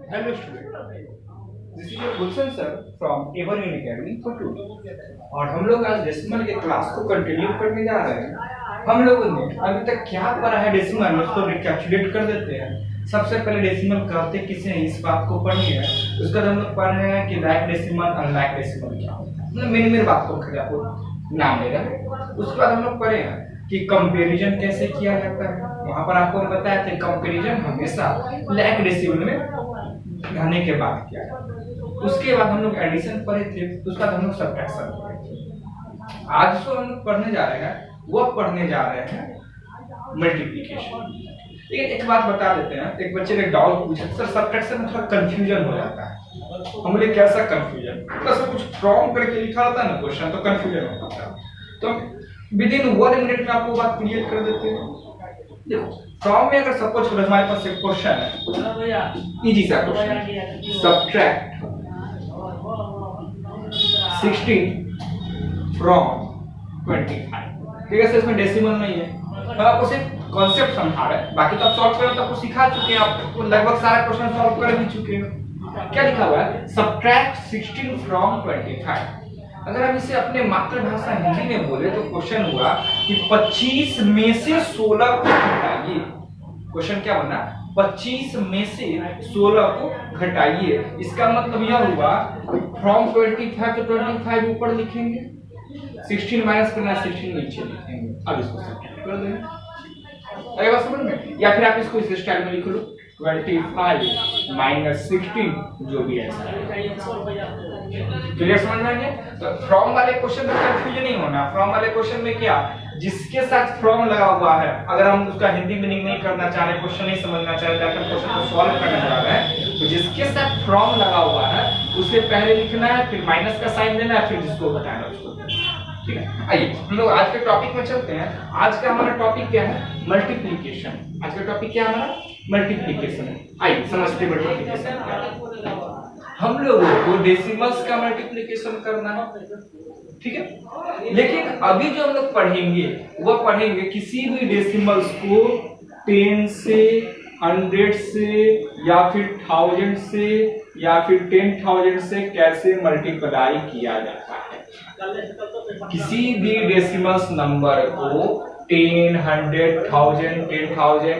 Hello student, this is your Gulshan sir from Evergreen Academy for today। और हम लोग आज डेसिमल के क्लास को कंटिन्यू करने जा रहे हैं। हम लोगों ने अभी तक क्या पढ़ा है डेसिमल में, उसको रिकैप्चुलेट कर देते हैं। सबसे पहले डेसिमल कहते किसे हैं इस बात को पढ़नी है। उसके बाद हम लोग पढ़ रहे हैं कि लाइक डेसिमल अनलाइक डेसिमल क्या होता है, मतलब मेरी बात को खड़े आपको नाम लेगा। उसके बाद हम लोग पढ़े हैं कि कंपैरिजन कैसे किया जाता है। वहां पर आपको बताया था कंपैरिजन हमेशा लाइक डेसिमल में रहने के बाद किया जाता है। उसके बाद हम लोग एडिशन पढ़े थे, उसके बाद हम लोग सब्ट्रैक्शन पढ़े थे। आज जो हम लोग पढ़ने जा रहे हैं वो पढ़ने जा रहे हैं मल्टीप्लिकेशन। लेकिन एक बात बता देते हैं, एक बच्चे ने डाउट पूछा सर सब्ट्रैक्शन में थोड़ा कंफ्यूजन हो जाता है। हम बोले कैसा कंफ्यूजन, मतलब कुछ फ्रॉम करके लिखा रहता है ना क्वेश्चन, तो कंफ्यूजन हो जाता है। तो विद इन 1 मिनट में आपको बात क्लियर कर देते हैं। देखो फ्रॉम में अगर सपोज हमारे पास एक क्वेश्चन है, इजी सा क्वेश्चन, सब्ट्रैक्ट 16 फ्रॉम 25। ठीक है सर, इसमें डेसिमल नहीं है, तो आपको सिर्फ कॉन्सेप्ट समझा रहे हैं, बाकी तो आप सॉल्व करें तो आपको सिखा चुके हैं, आपको लगभग सारा क्वेश्चन सॉल्व कर भी चुके हैं। क्या लिखा हुआ है, सब्ट्रैक्ट 16 फ्रॉम 25। अगर हम इसे अपने मातृभाषा हिंदी में बोले तो क्वेश्चन हुआ कि 25 में से 16 को घटाइए। क्वेश्चन क्या बना, 25 में से 16 को घटाइए। इसका मतलब यह हुआ फ्रॉम 25 तो 25 ऊपर लिखेंगे, 16 माइनस करना 16 नीचे लिखेंगे। अब इसको सब्ट्रैक्ट कर देंगे, अरे बात समझ में। या फिर आप इसको इस स्टाइल में लिख लो 25 माइनस 16 जो भी है। क्लियर समझ में आएंगे। तो फ्रॉम वाले क्वेश्चन में कंफ्यूजन नहीं होना। फ्रॉम वाले क्वेश्चन में क्या, जिसके साथ फ्रॉम लगा हुआ है, अगर हम उसका हिंदी मीनिंग नहीं करना चाह रहे, क्वेश्चन नहीं समझना चाह रहे, डायरेक्ट क्वेश्चन को सॉल्व करना चाह रहे हैं, तो जिसके साथ फ्रॉम लगा हुआ है उसे पहले लिखना है, फिर माइनस का साइन देना है, फिर जिसको घटाना उसको। ठीक है, आइए हम लोग आज के टॉपिक में चलते हैं। आज का हमारा टॉपिक क्या है, मल्टीप्लिकेशन। आज का टॉपिक क्या है हमारा, मल्टीप्लिकेशन। आइए समझते हैं मल्टीप्लिकेशन क्या है। हम लोगों को डेसिमल्स का मल्टीप्लिकेशन करना है, ठीक है। लेकिन अभी जो हम लोग पढ़ेंगे वो पढ़ेंगे किसी भी डेसिमल्स को 10 से 100 से या फिर 1000 से या फिर 10,000 से कैसे मल्टीप्लाई किया जाता है। किसी भी डेसिमल्स नंबर को 10, 100, 1000, 10,000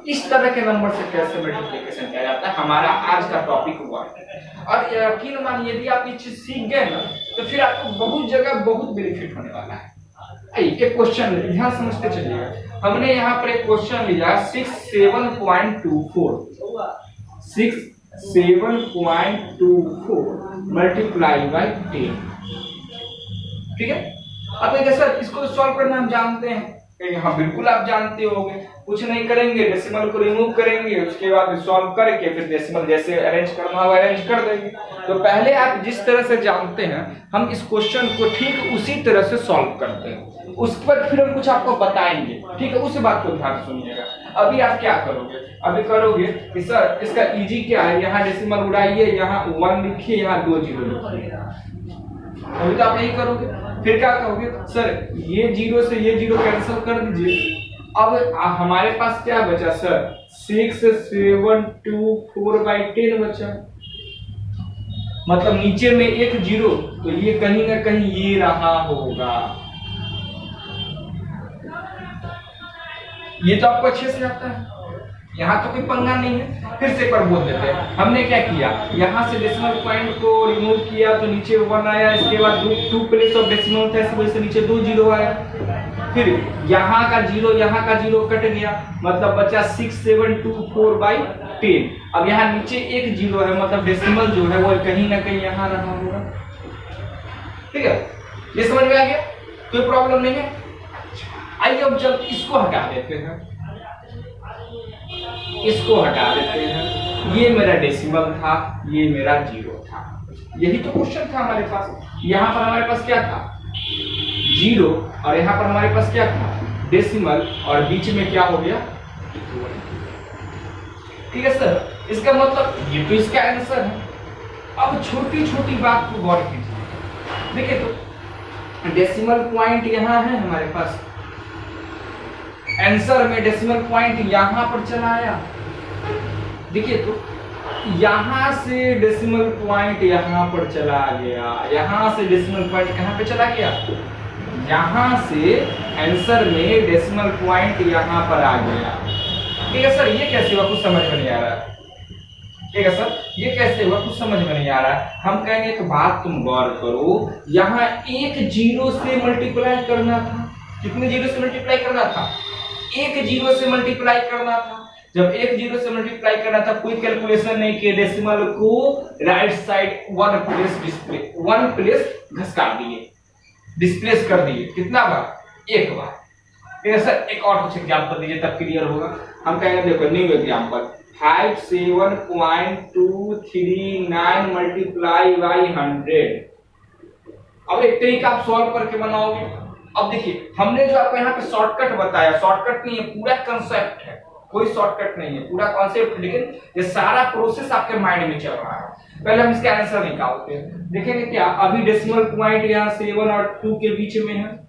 इस तरह के नंबर से कैसे मल्टीप्लिकेशन किया जाता है, हमारा आज का टॉपिक हुआ। और यकीन मानिए यदि आप ये चीज सीख गए ना तो फिर आपको बहुत जगह बहुत बेनिफिट होने वाला है। एक क्वेश्चन ध्यान समझते चलिएगा। हमने यहाँ पर एक क्वेश्चन लिया 67.24 मल्टीप्लाई बाई 10। ठीक है, अब सर इसको सॉल्व करना हम जानते हैं। हाँ बिल्कुल आप जानते होंगे, कुछ नहीं करेंगे, डेसिमल को रिमूव करेंगे, उसके बाद सॉल्व करके फिर डेसिमल जैसे अरेंज करना होगा अरेंज कर देंगे। तो पहले आप जिस तरह से जानते हैं हम इस क्वेश्चन को ठीक उसी तरह से सॉल्व करते हैं, उस पर फिर हम कुछ आपको बताएंगे। ठीक है, उस बात को ध्यान सुनिएगा। अभी आप क्या करोगे, अभी करोगे कि सर इसका इजी क्या है, यहाँ डेसिमल उड़ाइए, यहाँ 1 लिखिए, यहाँ 2 जीरो लिखिए। अभी तो आप यही करोगे। फिर क्या कहोगे, सर ये जीरो से ये जीरो कैंसिल कर दीजिए। अब हमारे पास क्या बचा सर, 6724/10 बचा, मतलब नीचे में एक जीरो, तो ये कहीं ना कहीं ये रहा होगा। ये तो आपको अच्छे से आता है, यहाँ तो कोई पंगा नहीं है। फिर से एक बार बोल देते हैं, हमने क्या किया, यहाँ से डेसिमल पॉइंट को रिमूव किया तो नीचे 1 आया, इसके बाद 2 प्लेस ऑफ डेसिमल था, इस वजह से नीचे 2 जीरो आया। फिर यहाँ का जीरो कट गया, मतलब बचा 6724/10। अब यहाँ नीचे एक जीरो है, मतलब डेसिमल जो है वो कहीं ना कहीं यहाँ रहा होगा। ठीक है, ये समझ में आ गया, कोई प्रॉब्लम नहीं है। आइए अब जब इसको हटा देते हैं, इसको हटा देते हैं। ये मेरा डेसिमल था, ये मेरा जीरो था, यही तो क्वेश्चन था हमारे पास। यहाँ पर हमारे पास क्या था, जीरो, और यहाँ पर हमारे पास क्या था, डेसिमल, और बीच में क्या हो गया, ठीक है सर। इसका मतलब ये तो इसका आंसर है। अब छोटी छोटी बात को गौर कीजिए। देखिए तो डेसिमल पॉइंट यहाँ है हमारे पास, आंसर में डेसिमल पॉइंट यहां पर चला आया। देखिए तो यहाँ से डेसिमल पॉइंट यहाँ पर चला गया, यहाँ से डेसिमल पॉइंट कहाँ पे चला गया, यहाँ से आंसर में डेसिमल पॉइंट यहाँ पर आ गया। ठीक है सर, ये कैसे हुआ कुछ समझ में नहीं आ रहा है। ठीक है सर, ये कैसे हुआ कुछ समझ में नहीं आ रहा है। हम कहेंगे एक बात तुम गौर करो, यहाँ एक जीरो से मल्टीप्लाई करना था। कितने जीरो से मल्टीप्लाई करना था, एक जीरो से मल्टीप्लाई करना था। जब एक जीरो से मल्टीप्लाई करना था, कोई कैलकुलेशन नहीं किए, डेसिमल को राइट साइड वन प्लेस घसका दिए, डिस्प्लेस कर दिए। कितना बार, एक बार। ठीक है सर, एक और कुछ एग्जांपल दीजिए तब क्लियर होगा। हम कहेंगे देखो न्यू एग्जांपल 57.239 मल्टीप्लाई बाई 100। अब एक तरीका आप सॉल्व करके बनाओगे। अब देखिए हमने जो आपको यहाँ पे शॉर्टकट बताया, शॉर्टकट नहीं है, पूरा कंसेप्ट है, कोई शॉर्टकट नहीं है, पूरा कॉन्सेप्ट। लेकिन ये सारा प्रोसेस आपके माइंड में चल रहा है। पहले हम इसका आंसर निकालते हैं। देखेंगे क्या, अभी डेसिमल पॉइंट यहाँ 7 और 2 के बीच में है।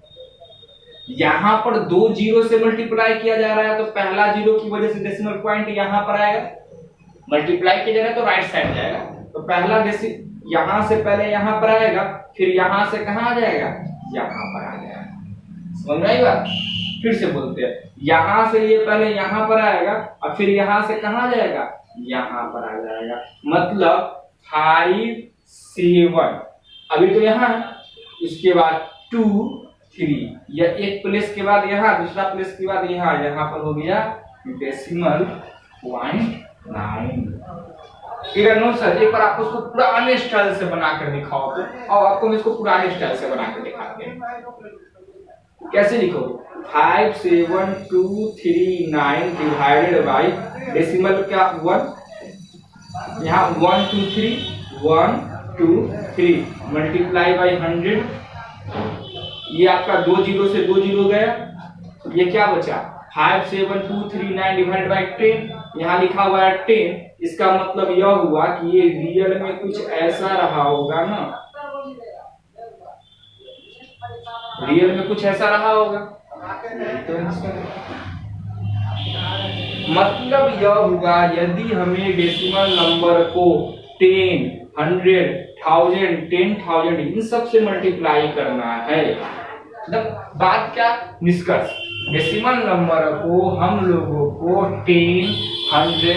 यहाँ पर दो जीरो से मल्टीप्लाई किया जा रहा है, तो पहला जीरो की वजह से डेसिमल पॉइंट यहाँ पर आएगा। मल्टीप्लाई किया जा रहा है तो राइट साइड जाएगा, तो पहला यहाँ से पहले यहाँ पर आएगा, फिर यहाँ से कहाँ आ जाएगा, यहाँ पर आ जाएगा। समझ में आई बात? फिर से बोलते हैं, यहाँ से ये पहले यहाँ पर आएगा और फिर यहाँ से कहाँ जाएगा, यहाँ पर आ जाएगा। मतलब 5 7, अभी तो यहाँ है, इसके बाद 2 3, या एक प्लेस के बाद यहाँ, दूसरा प्लेस के बाद यहाँ, यहाँ पर हो गया डेसिमल पॉइंट 9। फिर नो सर, एक बार आपको उसको पुराने स्टाइल से बनाकर दिखाओ तो, और आपको हम इसको पुराने स्टाइल से बनाकर दिखाते हैं। कैसे लिखोगे, 57239 डिवाइडेड बाई डेसिमल क्या 1, यहाँ 1 2 3 1 2 3 मल्टीप्लाई बाई 100। ये आपका दो जीरो से दो जीरो गया, ये क्या बचा 57239 डिवाइडेड बाई 10, यहाँ लिखा हुआ है 10। इसका मतलब यह हुआ कि ये रियल में कुछ ऐसा रहा होगा ना, रियल में कुछ ऐसा रहा होगा। मतलब यह हुआ, यदि हमें डेसिमल नंबर को 10 100 1000 10,000 इन सब से मल्टीप्लाई करना है, मतलब बात क्या, निष्कर्ष, डेसिमल नंबर को हम लोगों को 10 100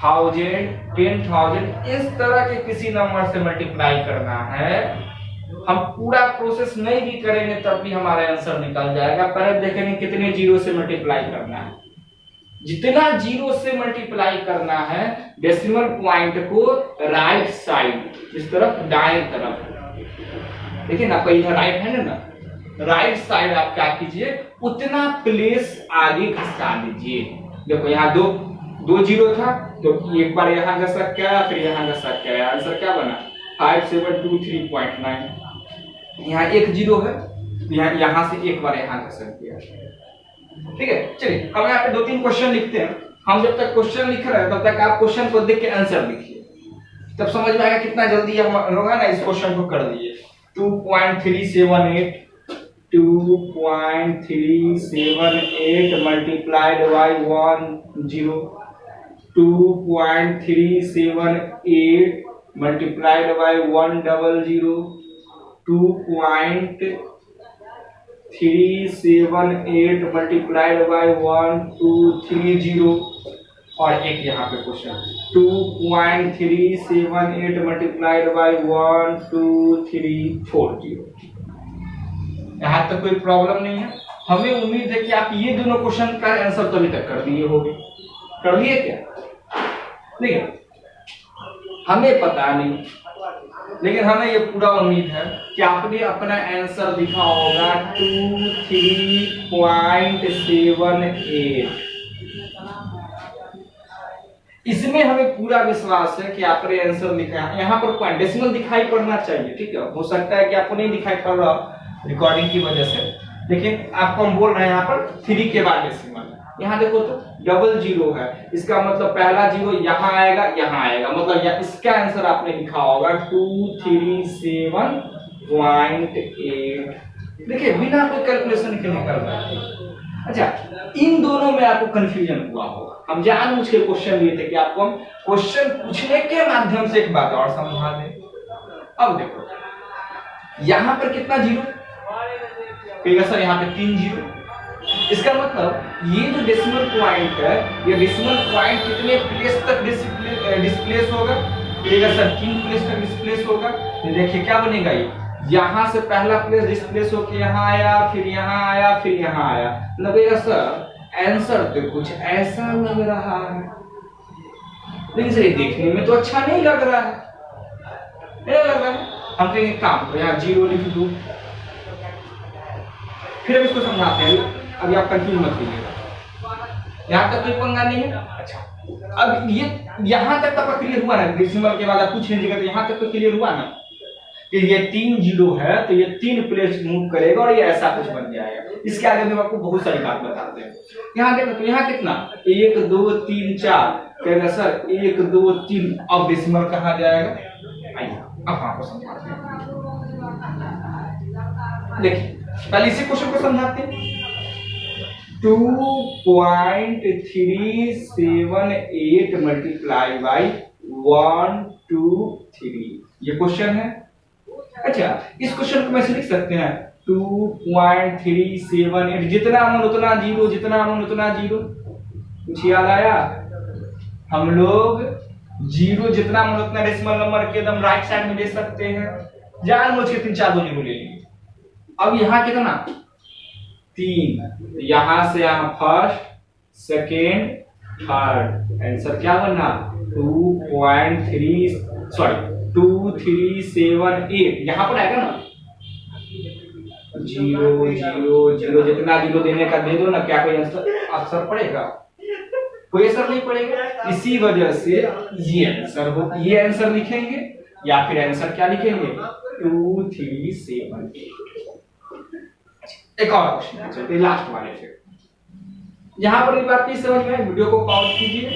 1000 10,000 इस तरह के किसी नंबर से मल्टीप्लाई करना है। हम पूरा प्रोसेस नहीं भी करेंगे तब भी हमारा आंसर निकल जाएगा। पहले देखेंगे कितने जीरो से मल्टीप्लाई करना है। जितना जीरो से मल्टीप्लाई करना है डेसिमल पॉइंट को राइट साइड, इस तरफ दाएं तरफ, देखिए ना, इधर राइट है ना, राइट साइड आप क्या कीजिए, उतना प्लेस आगे खिसका दीजिए। देखो यहाँ दो जीरो था, तो एक बार यहाँ घसक के आया, फिर यहाँ घसक के आया, आंसर क्या बना 5723.9। यहाँ एक जीरो है, यहाँ से एक बार यहाँ घसक दिया। ठीक है, चलिए अब यहाँ पे 2-3 क्वेश्चन लिखते हैं। हम जब तक क्वेश्चन लिख रहे हैं तब तक आप क्वेश्चन को देख के आंसर लिखिए, तब समझ में आएगा कितना जल्दी हम लोग ना इस क्वेश्चन को कर दिए। 2.378 multiplied by 10, 2.378 multiplied by 100, 2.378 multiplied by 1230, और एक यहाँ पे क्वेश्चन 2.378 मल्टीप्लाइड बाई 12340। यहाँ तक कोई प्रॉब्लम नहीं है। हमें उम्मीद है कि आप ये दोनों क्वेश्चन का आंसर तो अभी तक कर दिए होंगे। कर लिए क्या? नहीं, हमें पता नहीं, लेकिन हमें ये पूरा उम्मीद है कि आपने अपना आंसर लिखा होगा 23.78। इसमें हमें पूरा विश्वास है कि आपने आंसर लिखा है। यहाँ पर पॉइंट डेसिमल दिखाई पड़ना चाहिए, ठीक है। हो सकता है कि आपको नहीं दिखाई पड़ रहा रिकॉर्डिंग की वजह से, लेकिन आपको हम बोल रहे हैं यहाँ पर 3 के बाद डेसिमल। यहाँ देखो तो 00 है, इसका मतलब पहला जीरो यहाँ आएगा, यहाँ आएगा, मतलब इसका आंसर आपने लिखा होगा 237.8। देखिए बिना कोई कैलकुलेशन के निकल रहा है। अच्छा, इन दोनों में आपको कंफ्यूजन हुआ होगा। हम जानबूझ के क्वेश्चन लिए थे कि आपको हम क्वेश्चन पूछने के माध्यम से एक बात और समझा दें। अब देखो यहां पर कितना जीरो कहेगा सर, यहाँ पे 3 जीरो। इसका मतलब ये जो डेसिमल पॉइंट है, ये डेसिमल पॉइंट कितने प्लेस तक डिस्प्लेस होगा? कहेगा सर 3 प्लेस तक डिस्प्लेस होगा। तो देखिए क्या बनेगा, ये यहां से पहला प्लेस डिस्प्लेस होकर यहाँ आया, फिर यहाँ आया, फिर यहाँ आया। लगेगा सर आंसर तो कुछ ऐसा लग रहा है, लेकिन सर ये देखने में तो अच्छा नहीं लग रहा है, नहीं लग रहा है। हम कहेंगे काम तो यहाँ जीरो लिख दो, फिर हम इसको समझाते हैं। अभी आप कंफ्यूज मत कीजिएगा, यहाँ तक कोई पंगा नहीं है। अच्छा, अब ये यहाँ तक तो आपका क्लियर हुआ ना, डेसिमल के बाद आप पूछ लीजिएगा, तो यहाँ तक तो क्लियर हुआ ना कि ये 3 जीरो है तो ये 3 प्लेस मूव करेगा और ये ऐसा कुछ बन जाएगा। इसके आगे हम आपको बहुत सारी बात बताते हैं। यहाँ देखो तो यहाँ कितना 1 2 3 4 कहेगा सर 1 2 3। अब डेसिमल कहाँ जाएगा, आइए अब आपको समझाते हैं। देखिए पहले इसी क्वेश्चन को समझाते हैं। 2.378 मल्टीप्लाई बाई 1 2 3 ये क्वेश्चन है। अच्छा, इस क्वेश्चन को मैं लिख सकते हैं 2.378 जितना अमन उतना जीरो, जितना अमन उतना जीरो। कुछ याद आया? हम लोग जीरो जितना अमन उतना डेसिमल नंबर के एकदम राइट साइड में ले सकते हैं, जानबूझ के 3 4 जीरो ले लिए। अब यहाँ कितना 3, यहां से यहां फर्स्ट सेकेंड थर्ड, आंसर क्या बना 2378। यहाँ पर आएगा ना 0 0 0, जितना जीरो देने का दे दो ना, क्या कोई आंसर पड़ेगा? कोई असर नहीं पड़ेगा। इसी वजह से ये आंसर हो, ये आंसर लिखेंगे या फिर आंसर क्या लिखेंगे 2378। एक और क्वेश्चन चलते लास्ट वाले पे। यहां पर एक बात की समझ में, वीडियो को पॉज कीजिए,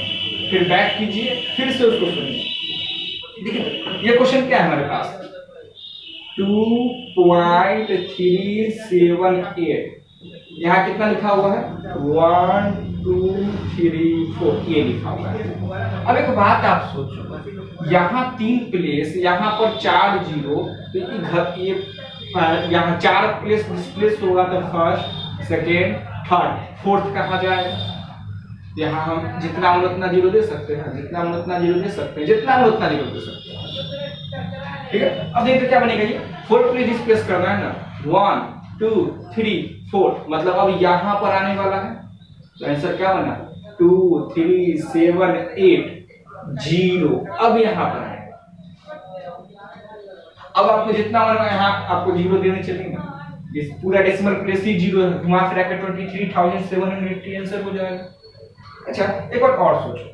फिर बैक कीजिए, फिर से उसको सुनिए। देखिए ये क्वेश्चन क्या है हमारे पास 2.378। यहाँ कितना लिखा हुआ है 1 2 3 4 ये लिखा हुआ है। अब एक बात आप सोचो, यहाँ 3 प्लेस, यहाँ पर 4 जीरो, तो ये यहाँ 4 प्लेस डिस्प्लेस होगा तो फर्स्ट सेकेंड थर्ड फोर्थ कहाँ जाएगा? यहाँ हम जितना हम उतना जीरो दे सकते हैं, जितना हम उतना जीरो दे सकते हैं, जितना हम उतना जीरो दे सकते हैं। ठीक है, अब देखते क्या बनेगा। ये 4 प्लेस डिस्प्लेस करना है ना, 1 2 3 4, मतलब अब यहाँ पर आने वाला है, तो आंसर क्या बना 2378 0। अब यहाँ पर आएगा, अब आपको जितना होगा यहाँ आपको जीरो देने चलेंगे। इस पूरा डेसिमल प्लेस ही जीरो है, घुमा फिरा के 23,780 आंसर हो जाएगा। अच्छा, एक बार और सोचो,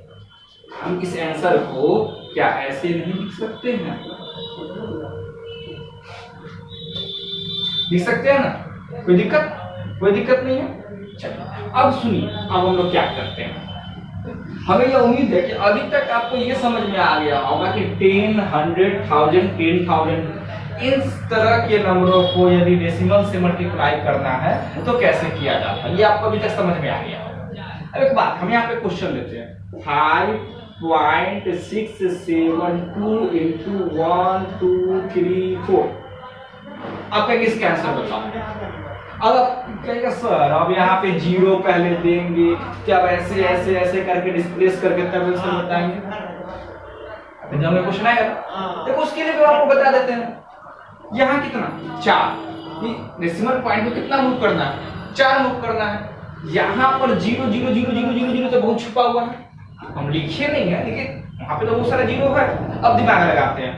हम इस आंसर को क्या ऐसे नहीं लिख सकते हैं? लिख सकते हैं ना, कोई दिक्कत नहीं है। चलिए अब सुनिए, अब हम लोग क्या करते हैं। हमें यह उम्मीद है कि अभी तक आपको ये समझ में आ गया होगा कि 10 100 1000 10,000 इस तरह के नंबरों को यदि डेसिमल से मल्टीप्लाई करना है तो कैसे किया जाता है, ये आपको अभी तक समझ में आ गया। अब एक बात, हम यहाँ पे क्वेश्चन लेते हैं 5.672 into 1 2 3 4। आप कहेंगे इसका आंसर बताओ। अब कहेगा सर अब यहाँ पे जीरो पहले देंगे क्या, ऐसे ऐसे ऐसे करके डिस्प्लेस करके तब आंसर बताएंगे? जब हमें क्वेश्चन आएगा देखो उसके लिए भी आपको बता देते हैं। यहाँ कितना 4, डेसिमल पॉइंट को कितना मूव करना है 4 मूव करना है। यहाँ पर 0 0 0 0 0 0 तो बहुत छुपा हुआ है, हम लिखे नहीं है, लेकिन वहां पे तो बहुत सारा जीरो है। अब दिमाग लगाते हैं,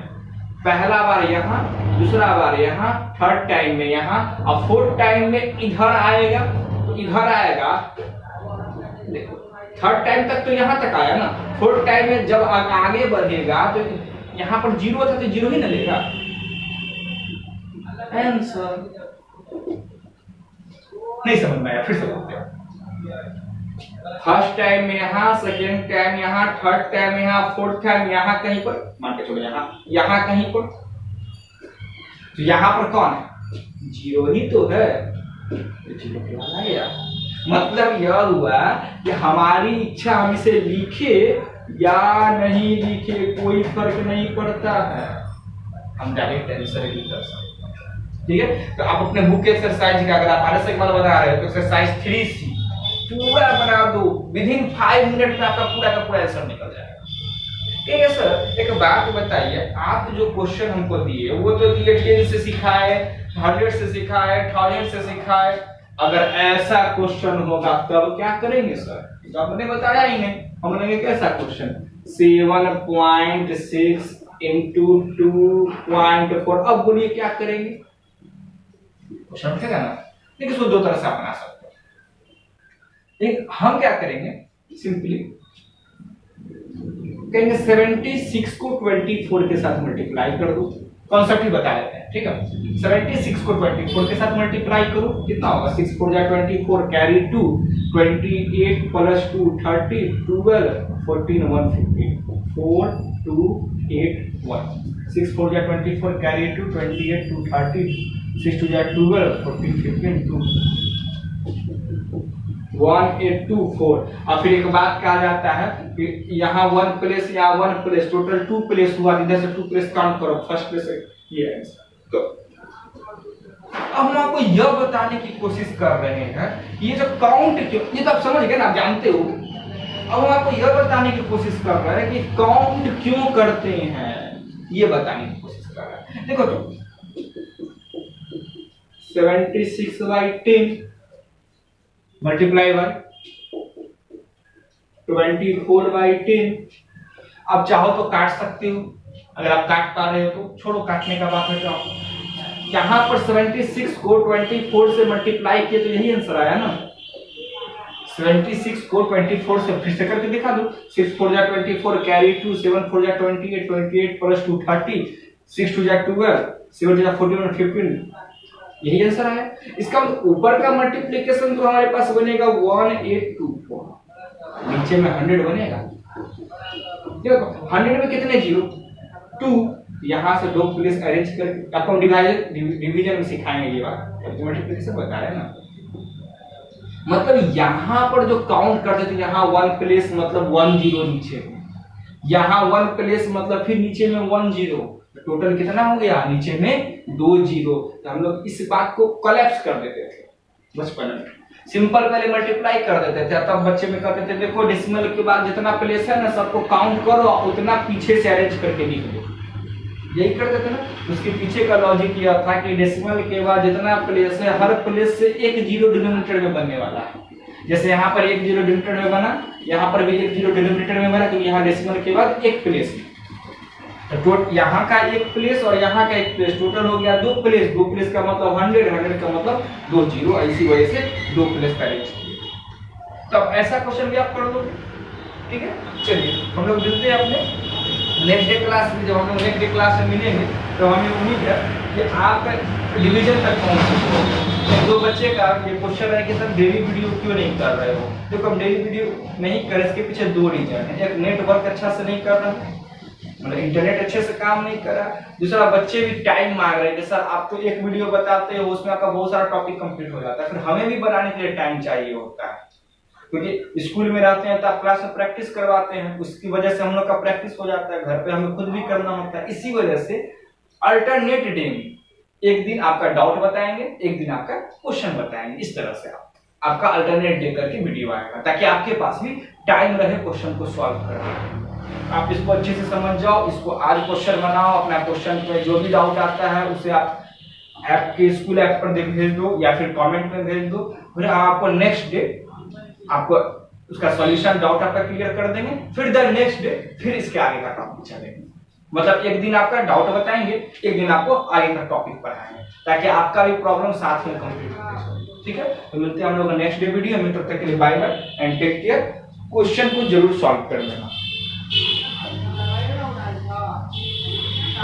पहला बार यहाँ, दूसरा बार यहाँ, थर्ड टाइम में यहाँ, और फोर्थ टाइम में इधर आएगा, तो इधर आएगा। देखो थर्ड टाइम तक तो यहाँ तक आया ना, फोर्थ टाइम में जब आगे बढ़ेगा तो यहाँ पर जीरो था तो जीरो ही ना लेगा आंसर। नहीं समझ में आया, फिर से बोलते हैं। फर्स्ट टाइम में यहाँ, सेकेंड टाइम यहाँ, थर्ड टाइम यहाँ, फोर्थ टाइम यहाँ कहीं पर, मान के चलो यहाँ कहीं पर, तो यहाँ पर कौन है जीरो ही तो है, जीरो के बाद आएगा। मतलब यह हुआ कि हमारी इच्छा हम इसे लिखे या नहीं लिखे कोई फर्क नहीं पड़ता है, हम डायरेक्ट आंसर ही कर सकते हैं। ठीक है, तो आप अपने बुक एक्सरसाइज का अगर आप आरएस बना रहे हो तो एक्सरसाइज 3C पूरा बना दो, विद इन 5 मिनट में आपका पूरा का पूरा आंसर निकल जाएगा। ठीक है सर, एक बात बताइए, आप जो क्वेश्चन हमको दिए वो तो दिए 10 से सिखाए, 100 से सिखाए, 1000 से सिखाए, अगर ऐसा क्वेश्चन होगा तब क्या करेंगे सर? तो आपने बताया ही नहीं, हम लेंगे कैसा क्वेश्चन 7.6 into 2.4। अब बोलिए क्या करेंगे? क्वेश्चन उठेगा ना, देखिए इसको दो तरह से आप बना सकते हैं। एक हम क्या करेंगे, सिंपली कहेंगे 76 को 24 के साथ मल्टीप्लाई कर दो, कॉन्सेप्ट ही बता देते हैं। ठीक है, 76 को 24 के साथ मल्टीप्लाई करो, कितना होगा 6 4 जा 24 कैरी 2 28 प्लस 2 30 12 14 1 15 4 2 8 1 6 4 जा 24 कैरी 2 28 2 30 6 2 जा 12 14 15 2 1 8 2 4। और फिर एक बात कहा जाता है कि यहाँ 1 प्लेस या 1 प्लेस टोटल 2 प्लेस हुआ, इधर से 2 प्लेस काउंट करो, फर्स्ट प्लेस ये है। तो अब हम आपको यह बताने की कोशिश कर रहे हैं ये जो काउंट क्यों, ये तो आप समझ गए ना, आप जानते हो। अब हम आपको यह बताने की कोशिश कर रहे हैं कि काउंट क्यों करते हैं, ये बताने की कोशिश कर रहे हैं। देखो तो 76/10 मल्टीप्लाई बाय 24/10। अब चाहो तो काट सकते हो, अगर आप काट पा रहे हो तो छोड़ो, काटने का बात है। तो यहाँ पर 76 को 24 से मल्टीप्लाई किए तो यही आंसर आया ना। 76 को 24 से फिर से करके दिखा दो, 6 4 जा 24 कैरी 2 7 4 जा 28 28 प्लस 2 30 6 2 जा 12 7 जा 14 15, यही आंसर आया। इसका ऊपर का मल्टीप्लिकेशन तो हमारे पास बनेगा 1824, नीचे में 100 बनेगा। देखो 100 में कितने जीरो 2, यहाँ से 2 प्लेस अरेंज कर, आपको डिवीजन में सिखाएंगे ये बात, मल्टीप्लिकेशन बता रहे हैं ना। मतलब यहाँ पर जो काउंट करते थे, यहाँ 1 प्लेस मतलब 1 जीरो नीचे में, यहाँ 1 प्लेस मतलब फिर नीचे में 1 जीरो, टोटल कितना हो गया नीचे में 2 जीरो। तो हम लोग इस बात को कोलैप्स कर देते थे बचपन में, सिंपल पहले मल्टीप्लाई कर देते थे, तब बच्चे में कहते थे देखो डेसिमल के बाद जितना प्लेस है ना सबको काउंट करो, उतना पीछे से अरेंज करके लिख दो, यही करते थे ना। उसके पीछे का लॉजिक यह था कि डेसिमल के बाद जितना प्लेस है हर प्लेस से 1 जीरो डिनोमिनेटर में बनने वाला है। जैसे यहाँ पर 1 जीरो डिनोमिनेटर में बना, यहाँ पर भी 1 जीरो डिनोमिनेटर में बना, तो यहाँ डेसिमल के बाद 1 प्लेस है, तो यहाँ का 1 प्लेस और यहाँ का 1 प्लेस, टोटल हो गया 2 प्लेस। 2 प्लेस का मतलब 100, 100 का मतलब 2 जीरो, इसी वजह से 2 प्लेस का अरेंज किया। तब ऐसा क्वेश्चन भी आप कर दो, ठीक है। चलिए हम लोग मिलते हैं अपने नेक्स्ट डे क्लास में। जब हम लोग नेक्स्ट डे क्लास में मिलेंगे तो हमें उम्मीद है कि आप डिवीजन तक पहुंचे। 2 बच्चे का ये क्वेश्चन है कि सर डेली वीडियो क्यों नहीं कर रहे हो। देखो हम डेली वीडियो नहीं कर, इसके पीछे 2 रीजन है। एक नेटवर्क अच्छा से नहीं कर रहा, मतलब इंटरनेट अच्छे से काम नहीं कर रहा। दूसरा बच्चे भी टाइम मांग रहे हैं कि सर आप तो एक वीडियो बताते हो उसमें आपका बहुत सारा टॉपिक कंप्लीट हो जाता है, फिर हमें भी बनाने के लिए टाइम चाहिए होता है, क्योंकि स्कूल में रहते हैं तो आप क्लास में प्रैक्टिस करवाते हैं, उसकी वजह से हम लोग का प्रैक्टिस हो जाता है, घर पे हमें खुद भी करना होता है। इसी वजह से अल्टरनेट डे में एक दिन आपका डाउट बताएंगे, एक दिन आपका क्वेश्चन बताएंगे। इस तरह से आपका अल्टरनेट डे करके वीडियो आएगा, ताकि आपके पास भी टाइम रहे क्वेश्चन को सॉल्व करने। आप इसको अच्छे से समझ जाओ, इसको आज क्वेश्चन बनाओ, अपना क्वेश्चन में जो भी डाउट आता है उसे आप ऐप के स्कूल ऐप पर भेज दो या फिर कमेंट में भेज दो, फिर आपको नेक्स्ट डे आपको उसका सॉल्यूशन डाउट आपका क्लियर कर देंगे। फिर द नेक्स्ट डे फिर इसके आगे का टॉपिक चलेंगे, मतलब एक दिन आपका डाउट बताएंगे, एक दिन आपको आगे का टॉपिक पढ़ाएंगे, ताकि आपका भी प्रॉब्लम साथ में कंप्लीट हो जाए। ठीक है, तो मिलते हैं हम लोग नेक्स्ट डे वीडियो में, तब तक के लिए bye bye and take care. Question को जरूर सॉल्व कर लेना।